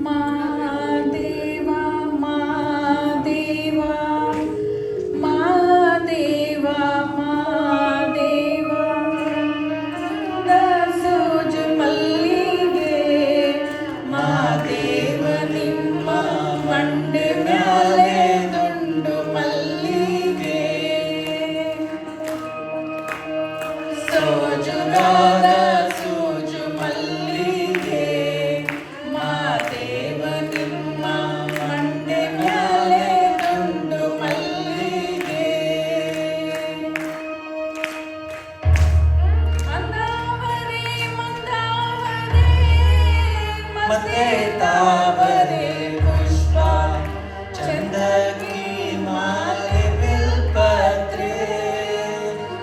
ಮಾದೇವಾ ಮಾದೇವಾ ಮಾದೇವಾ ಮಾದೇವಾ ದಾಸೋಜು ಮಲ್ಲಿಗೆ ಮಾದೇವ ನಿಮ್ಮ ಮಂಡೆ ಮ್ಯಾಲೆ ದುಂಡು ಮಲ್ಲಿಗೆ ಸೋಜುಗಾದ ಸೋಜು ಮಲ್ಲಿಗೆ ಮಾದೇವ ನಿಮ್ಮ ಮಂಡೆ ಮ್ಯಾಲೆ ದುಂಡು ಮಲ್ಲಿಗೆ ಮಂದಾವರೆ ಮಂದಾವರೆ ಮತ್ತೆ ತಾವರೆ ಪುಷ್ಪ ಚಂದಕಿ ಮಾಲೆ ಬಿಲ್ಪತ್ರೆ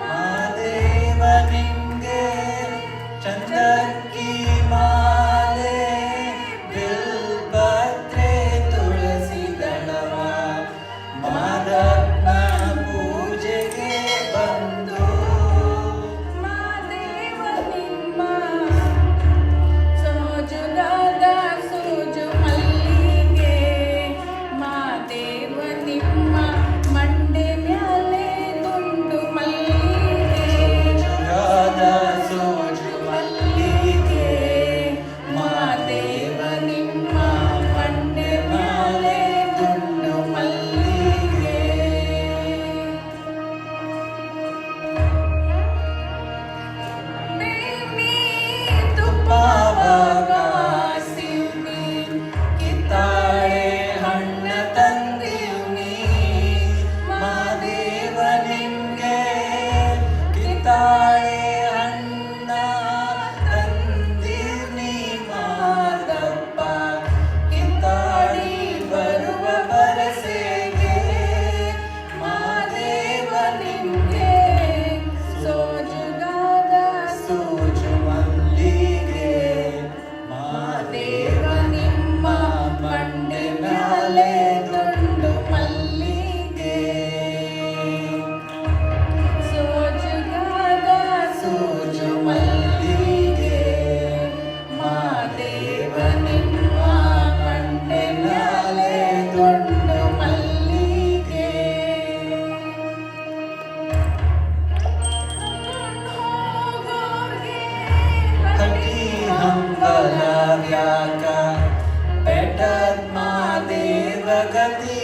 ಮಾದೇವ ನಿಂಗೆ ಚಂದಕಿ ಮಾಲೆ ಬಿಲ್ಪತ್ರೆ ತುಳಸಿ ದಳವ ಮಾದಪ್ಪನ ಪೂಜೆಗೆ ಬಂದು ಮಾದೇವ ನಿಮ್ಮ ಸೋಜುಗಾದ ಸೋಜು ಮಲ್ಲಿಗೆ ಮಾದೇವ ನಿಮ್ಮ ಮಂಡೆ ಮ್ಯಾಲೆ ದುಂಡು ಮಲ್ಲಿಗೆ ಸೋಜುಗಾದ ಸೋಜು ಮಲ್ಲಿಗೆ ಮಾದೇವ ನಿಮ್ಮ ಮಂಡೆ ಮ್ಯಾಲೆ ದುಂಡು ಮಲ್ಲಿಗೆ ಬೇಮಿ ತುಪ್ಪವ ಕಾಸಿವ್ನಿ ಕಿತ್ತಾಳೆ ಹಣ್ಣ ತಂದಿವ್ನಿ ಮಾದೇವ ನಿಂಗೆ ಕಿತ್ತಾಳೆ ಹಣ್ಣ ತಂದಿವ್ನಿ ಮಾದಪ್ಪ ಕಿತ್ತಾಡಿ ಬರುವ ಬರಸೆಗೆ ಮಾದೇವ ನಿಂಗೆ ಸೋಜುಗಾದ ಸೋಜು ಮಲ್ಲಿಗೆ ಮಾದೇವ ನಿಮ್ಮ ಮಂಡೆ ಮ್ಯಾಲೆ ದುಂಡು ಮಲ್ಲಿಗೆ ಸೋಜುಗಾದ ಸೋಜು ಮಲ್ಲಿಗೆ ಮಾದೇವ ನಿಮ್ಮ ಮಂಡೆ ಮ್ಯಾಲೆ ದುಂಡು ಮಲ್ಲಿಗೆ ಕಟಿ ಹಂಬಲ ವ್ಯಾಕ ಬೆಟ್ಟದ ಮಾದೇವ ಗತಿ